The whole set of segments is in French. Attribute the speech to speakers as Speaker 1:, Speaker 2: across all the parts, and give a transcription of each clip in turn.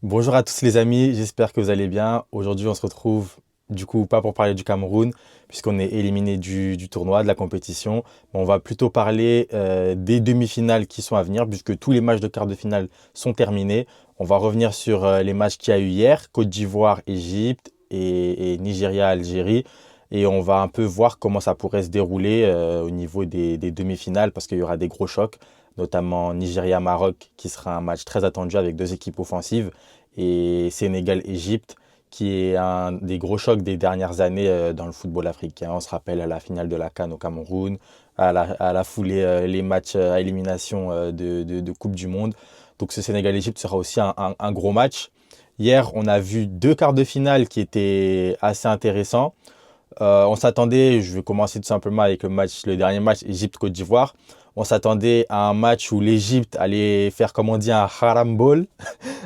Speaker 1: Bonjour à tous les amis, j'espère que vous allez bien. Aujourd'hui, on se retrouve du coup pas pour parler du Cameroun, puisqu'on est éliminé du tournoi, de la compétition. Mais on va plutôt parler des demi-finales qui sont à venir, puisque tous les matchs de quart de finale sont terminés. On va revenir sur les matchs qu'il y a eu hier, Côte d'Ivoire, Égypte et Nigeria, Algérie. Et on va un peu voir comment ça pourrait se dérouler au niveau des demi-finales, parce qu'il y aura des gros chocs, notamment Nigeria-Maroc, qui sera un match très attendu avec deux équipes offensives, et Sénégal-Égypte, qui est un des gros chocs des dernières années dans le football africain. On se rappelle à la finale de la CAN au Cameroun, à la foulée les matchs à élimination de Coupe du Monde. Donc ce Sénégal-Égypte sera aussi un gros match. Hier, on a vu deux quarts de finale qui étaient assez intéressants. On s'attendait, je vais commencer tout simplement avec le dernier match Égypte-Côte d'Ivoire. On s'attendait à un match où l'Égypte allait faire, comme on dit, un haram ball.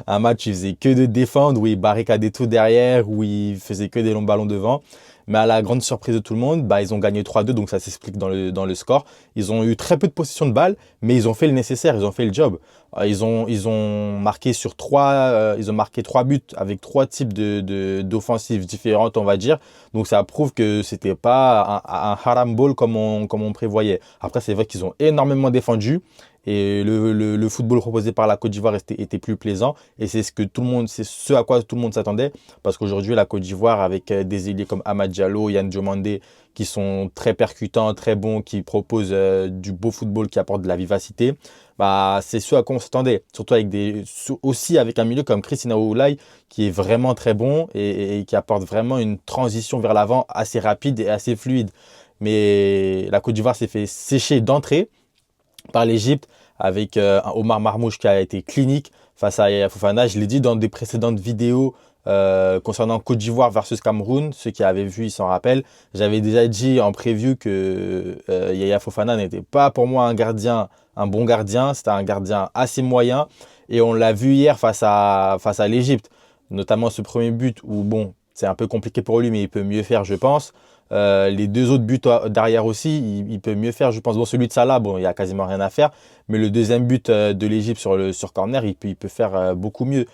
Speaker 1: Un match où il faisait que de défendre, où il barricadait tout derrière, où il faisait que des longs ballons devant. Mais à la grande surprise de tout le monde, ils ont gagné 3-2, donc ça s'explique dans le score. Ils ont eu très peu de possession de balle, mais ils ont fait le nécessaire, ils ont fait le job. Ils ont marqué ils ont marqué trois buts avec trois types d'offensives différentes, on va dire. Donc ça prouve que c'était pas un haram ball comme on prévoyait. Après, c'est vrai qu'ils ont énormément défendu. Et le football proposé par la Côte d'Ivoire était plus plaisant. Et c'est ce à quoi tout le monde s'attendait. Parce qu'aujourd'hui, la Côte d'Ivoire, avec des ailiers comme Amad Diallo, Yann Diomandé, qui sont très percutants, très bons, qui proposent du beau football, qui apportent de la vivacité, c'est ce à quoi on s'attendait. Surtout aussi avec un milieu comme Christina Oulay, qui est vraiment très bon et qui apporte vraiment une transition vers l'avant assez rapide et assez fluide. Mais la Côte d'Ivoire s'est fait sécher d'entrée par l'Égypte avec un Omar Marmouche qui a été clinique face à Yaya Fofana. Je l'ai dit dans des précédentes vidéos concernant Côte d'Ivoire versus Cameroun. Ceux qui avaient vu, ils s'en rappellent. J'avais déjà dit en preview que Yaya Fofana n'était pas pour moi un bon gardien. C'était un gardien assez moyen. Et on l'a vu hier face à l'Égypte. Notamment ce premier but où, bon, c'est un peu compliqué pour lui, mais il peut mieux faire, je pense. Les deux autres buts derrière aussi, il peut mieux faire, je pense. Bon, celui de Salah, bon, il n'y a quasiment rien à faire. Mais le deuxième but de l'Égypte sur corner, il peut faire beaucoup mieux.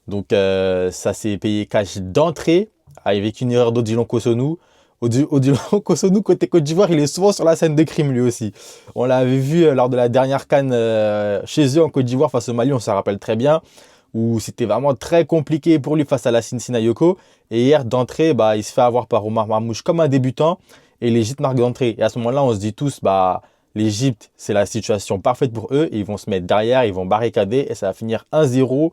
Speaker 1: Donc, ça s'est payé cash d'entrée avec une erreur d'Odilon Kosonou. Odilon Kosonou, côté Côte d'Ivoire, il est souvent sur la scène de crime lui aussi. On l'avait vu lors de la dernière CAN chez eux en Côte d'Ivoire face au Mali, on s'en rappelle très bien où c'était vraiment très compliqué pour lui face à la Yoko. Et hier, d'entrée, il se fait avoir par Omar Marmouche comme un débutant et l'Égypte marque d'entrée. Et à ce moment-là, on se dit tous, l'Égypte, c'est la situation parfaite pour eux. Et ils vont se mettre derrière, ils vont barricader et ça va finir 1-0,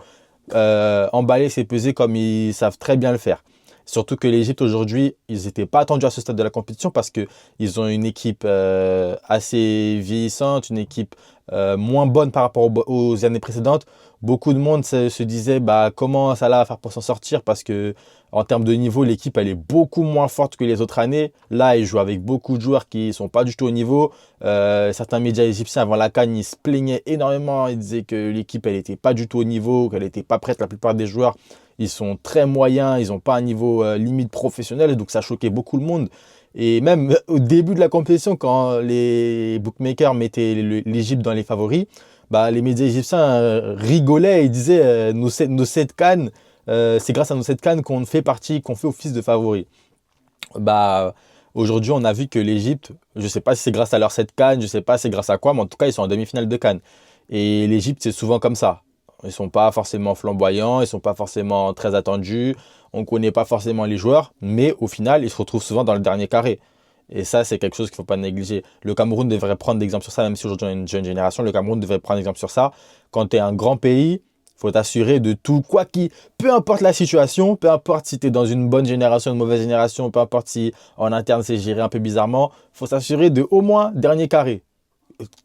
Speaker 1: emballer, c'est peser comme ils savent très bien le faire. Surtout que l'Égypte aujourd'hui, ils n'étaient pas attendus à ce stade de la compétition parce qu'ils ont une équipe assez vieillissante, une équipe moins bonne par rapport aux années précédentes. Beaucoup de monde se disait comment Salah va faire pour s'en sortir parce que en termes de niveau, l'équipe elle est beaucoup moins forte que les autres années. Là, ils jouent avec beaucoup de joueurs qui sont pas du tout au niveau. Certains médias égyptiens avant la CAN, ils se plaignaient énormément. Ils disaient que l'équipe elle était pas du tout au niveau, qu'elle n'était pas prête. La plupart des joueurs ils sont très moyens, ils n'ont pas un niveau limite professionnel, donc ça choquait beaucoup le monde. Et même au début de la compétition, quand les bookmakers mettaient l'Égypte dans les favoris, les médias égyptiens rigolaient et disaient nos 7 CAN, c'est grâce à nos 7 CAN qu'on fait partie, qu'on fait office de favoris. Bah, Aujourd'hui, on a vu que l'Égypte, je ne sais pas si c'est grâce à leur 7 CAN, je ne sais pas si c'est grâce à quoi, mais en tout cas, ils sont en demi-finale de CAN. Et l'Égypte, c'est souvent comme ça. Ils sont pas forcément flamboyants, ils sont pas forcément très attendus, on ne connaît pas forcément les joueurs, mais au final, ils se retrouvent souvent dans le dernier carré. Et ça, c'est quelque chose qu'il ne faut pas négliger. Le Cameroun devrait prendre l'exemple sur ça, même si aujourd'hui on a une jeune génération, le Cameroun devrait prendre exemple sur ça. Quand tu es un grand pays, il faut t'assurer de tout, peu importe la situation, peu importe si tu es dans une bonne génération, une mauvaise génération, peu importe si en interne c'est géré un peu bizarrement, il faut s'assurer de au moins dernier carré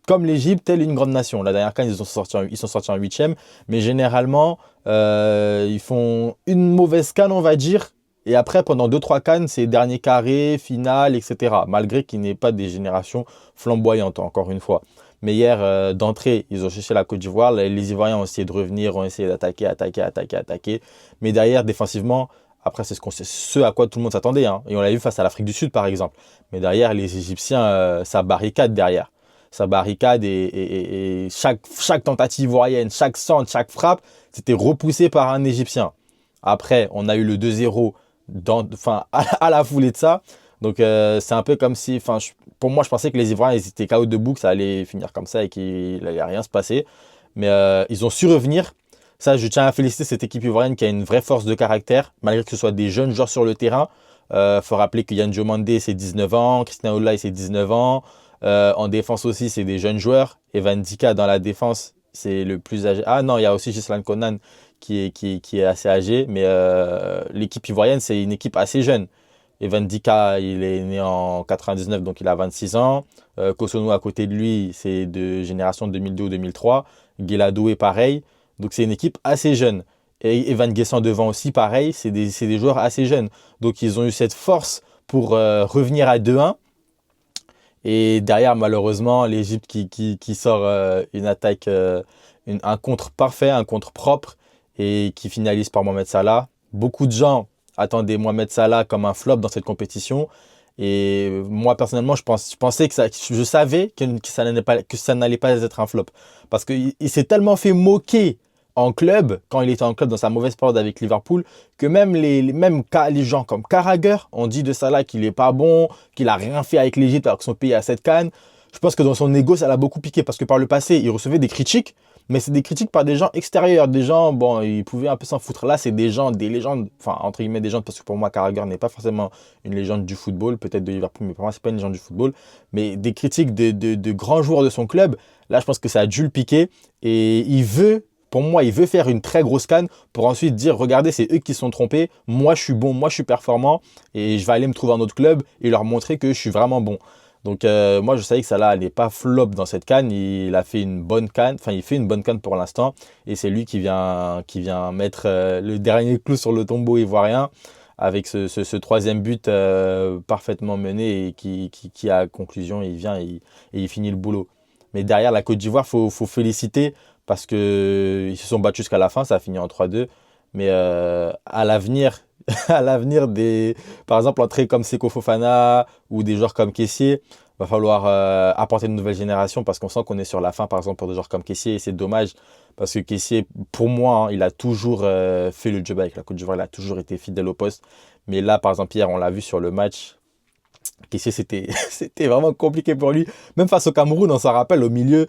Speaker 1: comme l'Égypte, telle une grande nation. La dernière CAN, ils sont sortis en huitième, mais généralement, ils font une mauvaise CAN, on va dire, et après, pendant deux trois CAN, c'est dernier carré, finale, etc. Malgré qu'il n'y ait pas des générations flamboyantes, encore une fois. Mais hier, d'entrée, ils ont cherché la Côte d'Ivoire. Les Ivoiriens ont essayé de revenir, ont essayé d'attaquer, attaquer, attaquer, attaquer. Mais derrière, défensivement, après, c'est ce à quoi tout le monde s'attendait, hein. Et on l'a vu face à l'Afrique du Sud, par exemple. Mais derrière, les Égyptiens, ça barricade derrière. ça barricade et chaque tentative ivoirienne, chaque centre, chaque frappe, c'était repoussé par un Égyptien. Après, on a eu le 2-0 à la foulée de ça. Donc, c'est un peu comme si, pour moi, je pensais que les Ivoiriens, ils étaient KO debout, que ça allait finir comme ça et qu'il n'allait rien se passer. Mais ils ont su revenir. Ça, je tiens à féliciter cette équipe ivoirienne qui a une vraie force de caractère, malgré que ce soit des jeunes joueurs sur le terrain. Faut rappeler que Yann Diomandé, c'est 19 ans, Christian Olay, c'est 19 ans. En défense aussi, c'est des jeunes joueurs. Evan Dika, dans la défense, c'est le plus âgé. Ah non, il y a aussi Gislan Conan qui est assez âgé. Mais l'équipe ivoirienne, c'est une équipe assez jeune. Evan Dika, il est né en 99, donc il a 26 ans. Kosono, à côté de lui, c'est de génération 2002 ou 2003. Guelado est pareil. Donc c'est une équipe assez jeune. Et Evan Guessant devant aussi, pareil, c'est des joueurs assez jeunes. Donc ils ont eu cette force pour revenir à 2-1. Et derrière, malheureusement, l'Égypte qui sort une attaque, un contre parfait, un contre propre, et qui finalise par Mohamed Salah. Beaucoup de gens attendaient Mohamed Salah comme un flop dans cette compétition. Et moi, personnellement, je savais que ça n'allait pas être un flop. Parce qu'il s'est tellement fait moquer en club, quand il était en club dans sa mauvaise période avec Liverpool, que même les gens comme Carragher ont dit de Salah qu'il n'est pas bon, qu'il n'a rien fait avec l'Égypte alors que son pays a cette CAN. Je pense que dans son ego, ça l'a beaucoup piqué parce que par le passé, il recevait des critiques, mais c'est des critiques par des gens extérieurs, des gens, bon, ils pouvaient un peu s'en foutre. Là, c'est des gens, des légendes, enfin, entre guillemets, des légendes, parce que pour moi, Carragher n'est pas forcément une légende du football, peut-être de Liverpool, mais pour moi, c'est pas une légende du football. Mais des critiques de grands joueurs de son club, là, je pense que ça a dû le piquer et pour moi, il veut faire une très grosse CAN pour ensuite dire, regardez, c'est eux qui se sont trompés, moi je suis bon, moi je suis performant et je vais aller me trouver un autre club et leur montrer que je suis vraiment bon. Donc moi je savais que Salah n'est pas flop dans cette CAN, il a fait une bonne CAN, enfin il fait une bonne CAN pour l'instant et c'est lui qui vient mettre le dernier clou sur le tombeau ivoirien avec ce troisième but parfaitement mené et qui à conclusion il vient et il finit le boulot. Mais derrière la Côte d'Ivoire, faut féliciter parce qu'ils se sont battus jusqu'à la fin, ça a fini en 3-2. Mais à l'avenir, par exemple, entrées comme Seko Fofana ou des joueurs comme Kessié, va falloir apporter une nouvelle génération parce qu'on sent qu'on est sur la fin, par exemple, pour des joueurs comme Kessié. Et c'est dommage parce que Kessié, pour moi, hein, il a toujours fait le job avec la Côte d'Ivoire, il a toujours été fidèle au poste. Mais là, par exemple, hier, on l'a vu sur le match. Kessié, c'était vraiment compliqué pour lui. Même face au Cameroun, on s'en rappelle, au milieu,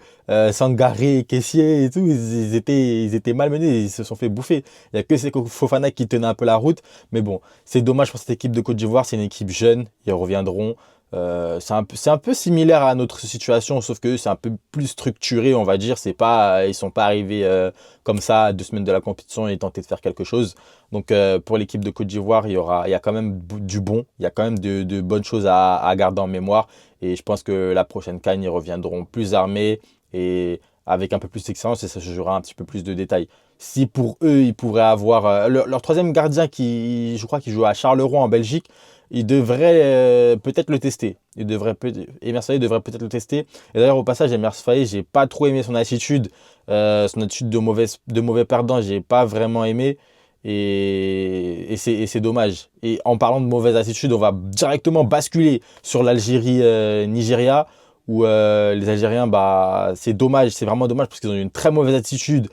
Speaker 1: Sangaré, Kessié et tout, ils étaient malmenés, ils se sont fait bouffer. Il n'y a que Seko Fofana qui tenait un peu la route. Mais bon, c'est dommage pour cette équipe de Côte d'Ivoire, c'est une équipe jeune, ils reviendront. C'est un peu similaire à notre situation, sauf que c'est un peu plus structuré, on va dire. Ils sont pas arrivés comme ça à 2 semaines de la compétition et tenter de faire quelque chose. Donc pour l'équipe de Côte d'Ivoire, il y a quand même du bon, il y a quand même de bonnes choses à garder en mémoire. Et je pense que la prochaine CAN, ils reviendront plus armés et avec un peu plus d'expérience et ça se jouera un petit peu plus de détails. Si pour eux, ils pourraient avoir leur troisième gardien je crois qu'il joue à Charleroi en Belgique, il devrait peut-être le tester. Emers Faé devrait peut-être le tester. Et d'ailleurs, au passage, Emers Faé, j'ai pas trop aimé son attitude. Son attitude de mauvais perdant, j'ai pas vraiment aimé. Et c'est dommage. Et en parlant de mauvaise attitude, on va directement basculer sur l'Algérie-Nigeria. Où les Algériens, bah, c'est dommage, c'est vraiment dommage parce qu'ils ont eu une très mauvaise attitude.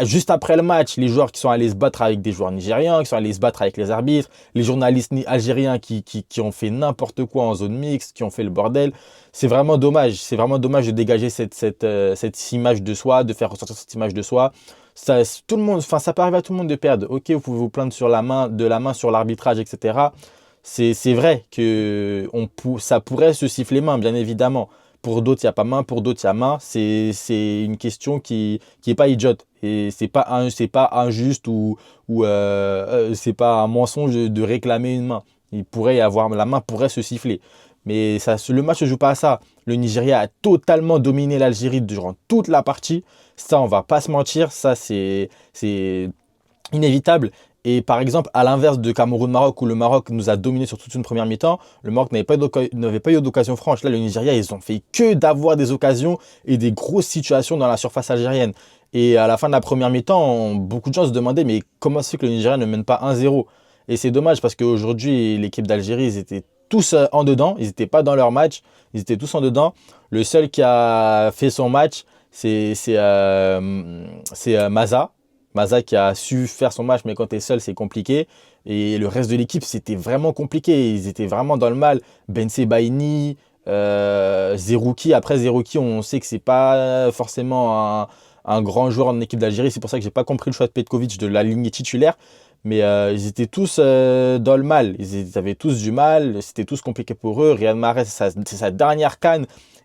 Speaker 1: Juste après le match, les joueurs qui sont allés se battre avec des joueurs nigérians, qui sont allés se battre avec les arbitres, les journalistes algériens qui ont fait n'importe quoi en zone mixte, qui ont fait le bordel. C'est vraiment dommage. C'est vraiment dommage de dégager cette image de soi, de faire ressortir cette image de soi. Tout le monde, enfin, ça peut arriver à tout le monde de perdre. Ok, vous pouvez vous plaindre de la main sur l'arbitrage, etc. C'est vrai que ça pourrait se siffler main, bien évidemment. Pour d'autres, il n'y a pas main. Pour d'autres, il y a main. C'est une question qui est pas idiote. Et c'est pas injuste ou c'est pas un mensonge de réclamer une main. Il pourrait y avoir, la main pourrait se siffler. Mais le match ne joue pas à ça. Le Nigeria a totalement dominé l'Algérie durant toute la partie. Ça, on va pas se mentir. Ça, c'est inévitable. Et par exemple, à l'inverse de Cameroun-Maroc, où le Maroc nous a dominé sur toute une première mi-temps, le Maroc n'avait pas eu d'occasion franche. Là, le Nigeria, ils ont fait que d'avoir des occasions et des grosses situations dans la surface algérienne. Et à la fin de la première mi-temps, beaucoup de gens se demandaient mais comment c'est que le Nigeria ne mène pas 1-0? Et c'est dommage parce qu'aujourd'hui, l'équipe d'Algérie, ils étaient tous en dedans. Ils n'étaient pas dans leur match. Ils étaient tous en dedans. Le seul qui a fait son match, c'est Maza. Maza qui a su faire son match, mais quand tu es seul, c'est compliqué. Et le reste de l'équipe, c'était vraiment compliqué. Ils étaient vraiment dans le mal. Ben Sebaini, Zerouki. Après, Zerouki, on sait que c'est pas forcément un grand joueur en équipe d'Algérie. C'est pour ça que j'ai pas compris le choix de Petkovic de l'aligner titulaire. Mais ils étaient tous dans le mal. Avaient tous du mal. C'était tous compliqué pour eux. Riyad Mahrez, c'est sa dernière CAN.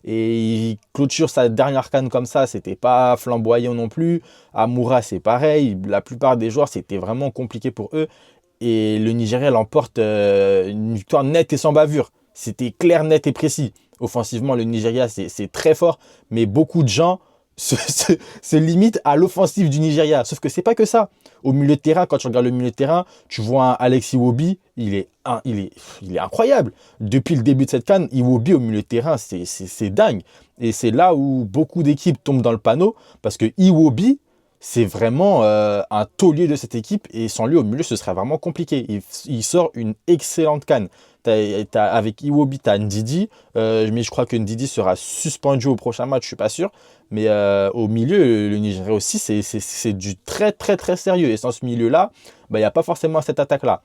Speaker 1: Et il clôture sa dernière CAN comme ça. C'était pas flamboyant non plus. Amoura, c'est pareil. La plupart des joueurs, c'était vraiment compliqué pour eux. Et le Nigeria l'emporte une victoire nette et sans bavure. C'était clair, net et précis. Offensivement, le Nigeria, c'est très fort. Mais beaucoup de gens se limitent à l'offensive du Nigeria. Sauf que c'est pas que ça. Au milieu de terrain, quand tu regardes le milieu de terrain, tu vois un Alex Iwobi, il est incroyable. Depuis le début de cette CAN, Iwobi au milieu de terrain, c'est dingue. Et c'est là où beaucoup d'équipes tombent dans le panneau. Parce que Iwobi, c'est vraiment un taulier de cette équipe. Et sans lui au milieu, ce serait vraiment compliqué. Il sort une excellente CAN. Avec Iwobi, tu as Ndidi. Mais je crois que Ndidi sera suspendu au prochain match, je ne suis pas sûr. Mais au milieu, le Nigeria aussi, c'est du très, très, très sérieux. Et sans ce milieu-là, il n'y a pas forcément cette attaque-là.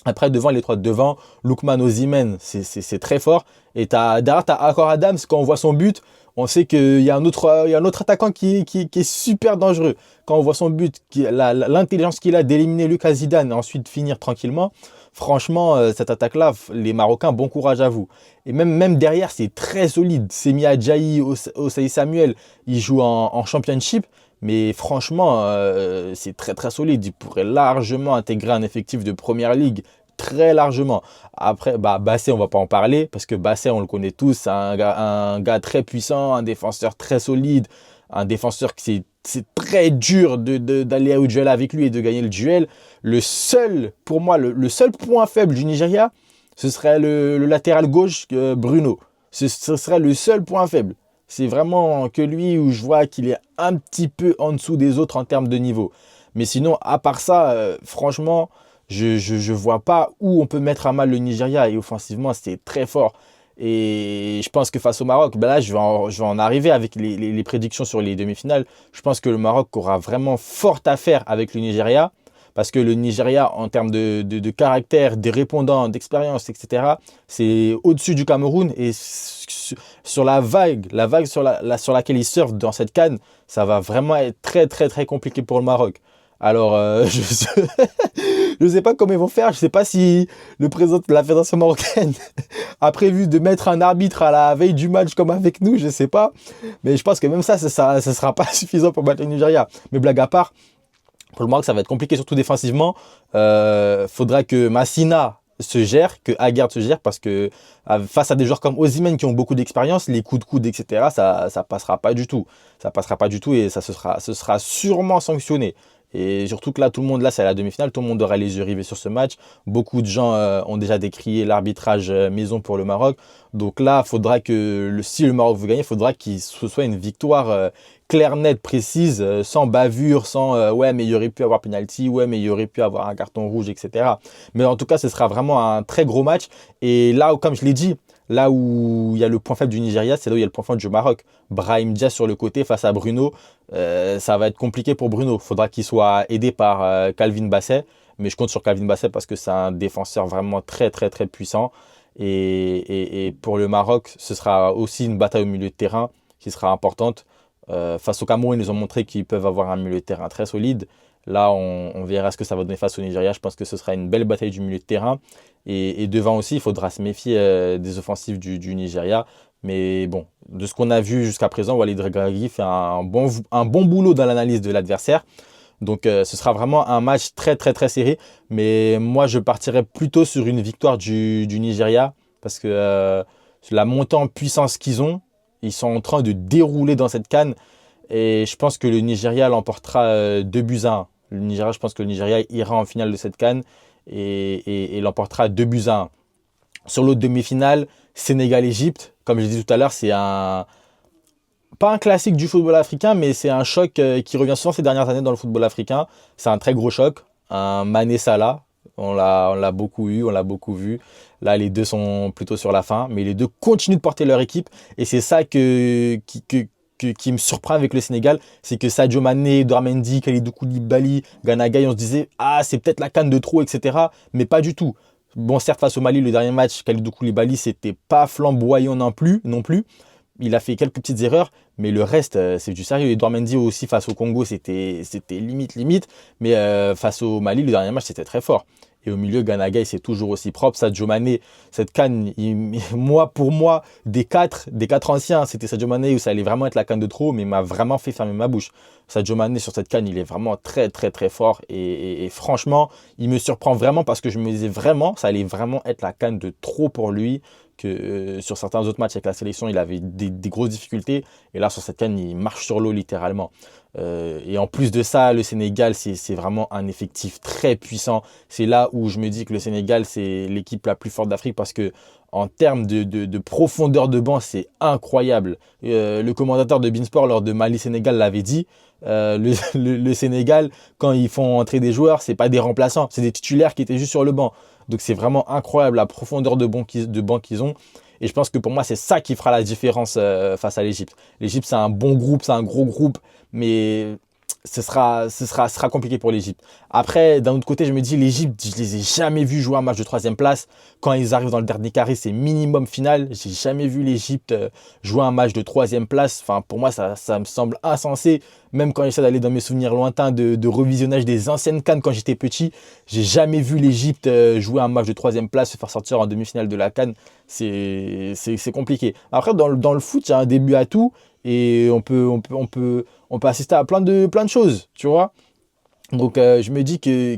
Speaker 1: Après, devant, les trois de devant, Lookman, Osimhen, c'est très fort. Et derrière, tu as Akor Adams, quand on voit son but, on sait qu'il y a un autre attaquant qui est super dangereux. Quand on voit son but, l'intelligence qu'il a d'éliminer Lucas Zidane et ensuite finir tranquillement, franchement, cette attaque-là, les Marocains, bon courage à vous. Et même derrière, c'est très solide. Semi Adjaï, Osaï Samuel, il joue en championship. Mais franchement, c'est très très solide. Il pourrait largement intégrer un effectif de première ligue. Très largement. Après, Bassé, on ne va pas en parler. Parce que Bassé, on le connaît tous. C'est un gars très puissant, un défenseur très solide. Un défenseur qui c'est très dur d'aller au duel avec lui et de gagner le duel. Pour moi, le seul point faible du Nigeria, ce serait le latéral gauche Bruno. Ce serait le seul point faible. C'est vraiment que lui où je vois qu'il est un petit peu en dessous des autres en termes de niveau. Mais sinon, à part ça, franchement, je vois pas où on peut mettre à mal le Nigeria. Et offensivement, c'est très fort. Et je pense que face au Maroc, là, je vais en arriver avec les prédictions sur les demi-finales. Je pense que le Maroc aura vraiment fort à faire avec le Nigeria. Parce que le Nigeria, en termes de caractère, des répondants, d'expérience, etc., c'est au-dessus du Cameroun. Et sur la vague sur laquelle ils surfent dans cette CAN, ça va vraiment être très, très, très compliqué pour le Maroc. Alors, je ne sais pas comment ils vont faire. Je ne sais pas si le président de la Fédération marocaine a prévu de mettre un arbitre à la veille du match comme avec nous. Je ne sais pas. Mais je pense que même ça ne sera pas suffisant pour battre le Nigeria. Mais blague à part, pour le Maroc, ça va être compliqué, surtout défensivement. Faudra que Massina se gère, que Aguerd se gère, parce que face à des joueurs comme Osimhen qui ont beaucoup d'expérience, les coups de coude, etc., ça passera pas du tout. Ça passera pas du tout et ce sera sûrement sanctionné. Et surtout que là, tout le monde, là, c'est à la demi-finale, tout le monde aura les yeux rivés sur ce match. Beaucoup de gens ont déjà décrié l'arbitrage maison pour le Maroc. Donc là, faudra que si le Maroc veut gagner, il faudra que ce soit une victoire claire, nette, précise, sans bavure, sans ouais, mais il y aurait pu avoir penalty, ouais, mais il y aurait pu avoir un carton rouge, etc. Mais en tout cas, ce sera vraiment un très gros match. Et là, comme je l'ai dit, là où il y a le point faible du Nigeria, c'est là où il y a le point fort du Maroc. Brahim Diaz sur le côté face à Bruno, ça va être compliqué pour Bruno. Il faudra qu'il soit aidé par Calvin Bassey. Mais je compte sur Calvin Bassey parce que c'est un défenseur vraiment très très très puissant. Et pour le Maroc, ce sera aussi une bataille au milieu de terrain qui sera importante. Face au Cameroun, ils ont montré qu'ils peuvent avoir un milieu de terrain très solide. Là, on verra ce que ça va donner face au Nigeria. Je pense que ce sera une belle bataille du milieu de terrain. Et devant aussi, il faudra se méfier des offensives du Nigeria. Mais bon, de ce qu'on a vu jusqu'à présent, Walid Regragui fait un bon boulot dans l'analyse de l'adversaire. Donc ce sera vraiment un match très très très serré. Mais moi, je partirais plutôt sur une victoire du Nigeria. Parce que la montée en puissance qu'ils ont, ils sont en train de dérouler dans cette CAN. Et je pense que le Nigeria l'emportera 2-1. Je pense que le Nigeria ira en finale de cette CAN et l'emportera 2-1. Sur l'autre demi-finale, Sénégal-Égypte, comme je l'ai dit tout à l'heure, c'est pas un classique du football africain, mais c'est un choc qui revient souvent ces dernières années dans le football africain. C'est un très gros choc. Un Mané Salah, On l'a beaucoup eu, on l'a beaucoup vu. Là, les deux sont plutôt sur la fin, mais les deux continuent de porter leur équipe. Et c'est ça qui me surprend avec le Sénégal, c'est que Sadio Mané, Edouard Mendy, Kalidou Koulibaly, Gana Gueye, on se disait, ah, c'est peut-être la CAN de trop, etc. Mais pas du tout. Bon, certes, face au Mali, le dernier match, Kalidou Koulibaly, c'était pas flamboyant non plus. Il a fait quelques petites erreurs, mais le reste, c'est du sérieux. Edouard Mendy aussi face au Congo, c'était limite. Mais face au Mali, le dernier match, c'était très fort. Et au milieu, Gana Gueye, c'est toujours aussi propre. Sadio Mané, cette CAN, pour moi, des quatre anciens, c'était Sadio Mané où ça allait vraiment être la CAN de trop, mais il m'a vraiment fait fermer ma bouche. Sadio Mané sur cette CAN, il est vraiment très, très, très fort. Et franchement, il me surprend vraiment parce que je me disais vraiment, ça allait vraiment être la CAN de trop pour lui que sur certains autres matchs avec la sélection, il avait des grosses difficultés. Et là, sur cette CAN, il marche sur l'eau littéralement. Et en plus de ça, le Sénégal, c'est vraiment un effectif très puissant. C'est là où je me dis que le Sénégal, c'est l'équipe la plus forte d'Afrique parce que en termes de profondeur de banc, c'est incroyable. Le commentateur de Beansport lors de Mali-Sénégal l'avait dit. Le Sénégal, quand ils font entrer des joueurs, c'est pas des remplaçants, c'est des titulaires qui étaient juste sur le banc. Donc c'est vraiment incroyable la profondeur de banc qu'ils ont. Et je pense que pour moi, c'est ça qui fera la différence face à l'Égypte. L'Égypte, c'est un bon groupe, c'est un gros groupe, mais ce sera compliqué pour l'Égypte. Après, d'un autre côté, je me dis, l'Égypte, je les ai jamais vus jouer un match de troisième place. Quand ils arrivent dans le dernier carré, c'est minimum final. J'ai jamais vu l'Égypte jouer un match de troisième place. Enfin, pour moi, ça me semble insensé. Même quand j'essaie d'aller dans mes souvenirs lointains de revisionnage des anciennes CAN quand j'étais petit, j'ai jamais vu l'Égypte jouer un match de troisième place, se faire sortir en demi-finale de la CAN. C'est compliqué. Après, dans le foot, il y a un début à tout et on peut assister à plein de choses, tu vois. Donc, je me dis que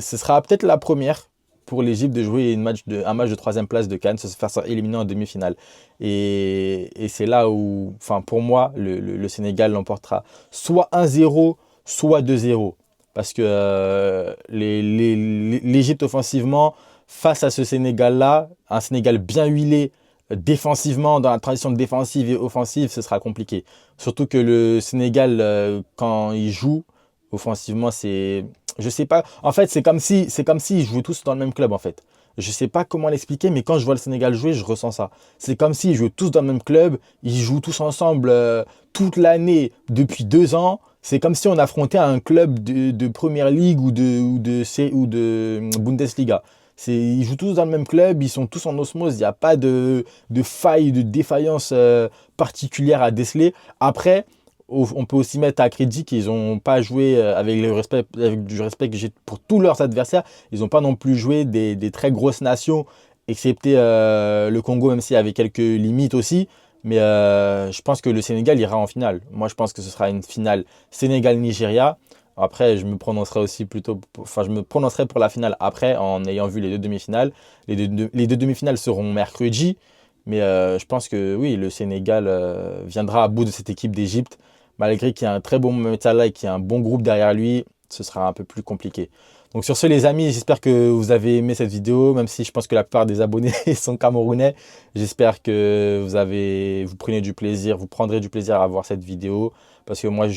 Speaker 1: ce sera peut-être la première pour l'Égypte de jouer un match de troisième place de CAN, se faire éliminer en demi-finale. Et c'est là où, enfin, pour moi, le Sénégal l'emportera soit 1-0, soit 2-0. Parce que l'Égypte offensivement, face à ce Sénégal-là, un Sénégal bien huilé, défensivement, dans la transition défensive et offensive, ce sera compliqué. Surtout que le Sénégal, quand il joue offensivement, je sais pas. En fait, c'est comme si ils jouaient tous dans le même club, en fait. Je sais pas comment l'expliquer, mais quand je vois le Sénégal jouer, je ressens ça. C'est comme s'ils jouaient tous dans le même club, ils jouent tous ensemble toute l'année depuis 2 ans. C'est comme si on affrontait un club de Première Ligue ou de Bundesliga. Ils jouent tous dans le même club, ils sont tous en osmose, il n'y a pas de faille, de défaillance particulière à déceler. Après, on peut aussi mettre à crédit qu'ils n'ont pas joué avec du respect que j'ai pour tous leurs adversaires. Ils n'ont pas non plus joué des très grosses nations, excepté le Congo, même s'il y avait quelques limites aussi. Mais je pense que le Sénégal ira en finale. Moi, je pense que ce sera une finale Sénégal-Nigeria. Après, je me prononcerai aussi je me prononcerai pour la finale après, en ayant vu les deux demi-finales. Les deux demi-finales seront mercredi. Mais je pense que oui, le Sénégal viendra à bout de cette équipe d'Égypte. Malgré qu'il y a un très bon Mohamed Salah et qu'il y a un bon groupe derrière lui, ce sera un peu plus compliqué. Donc sur ce les amis, j'espère que vous avez aimé cette vidéo, même si je pense que la plupart des abonnés sont camerounais. J'espère que vous prendrez du plaisir à voir cette vidéo. Parce que moi,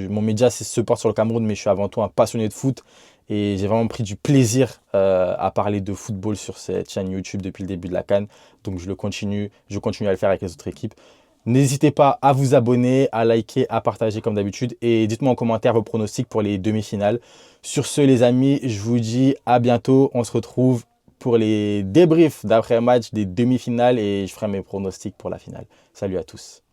Speaker 1: mon média se porte sur le Cameroun, mais je suis avant tout un passionné de foot. Et j'ai vraiment pris du plaisir à parler de football sur cette chaîne YouTube depuis le début de la CAN. Donc je continue à le faire avec les autres équipes. N'hésitez pas à vous abonner, à liker, à partager comme d'habitude. Et dites-moi en commentaire vos pronostics pour les demi-finales. Sur ce, les amis, je vous dis à bientôt. On se retrouve pour les débriefs d'après-match des demi-finales et je ferai mes pronostics pour la finale. Salut à tous.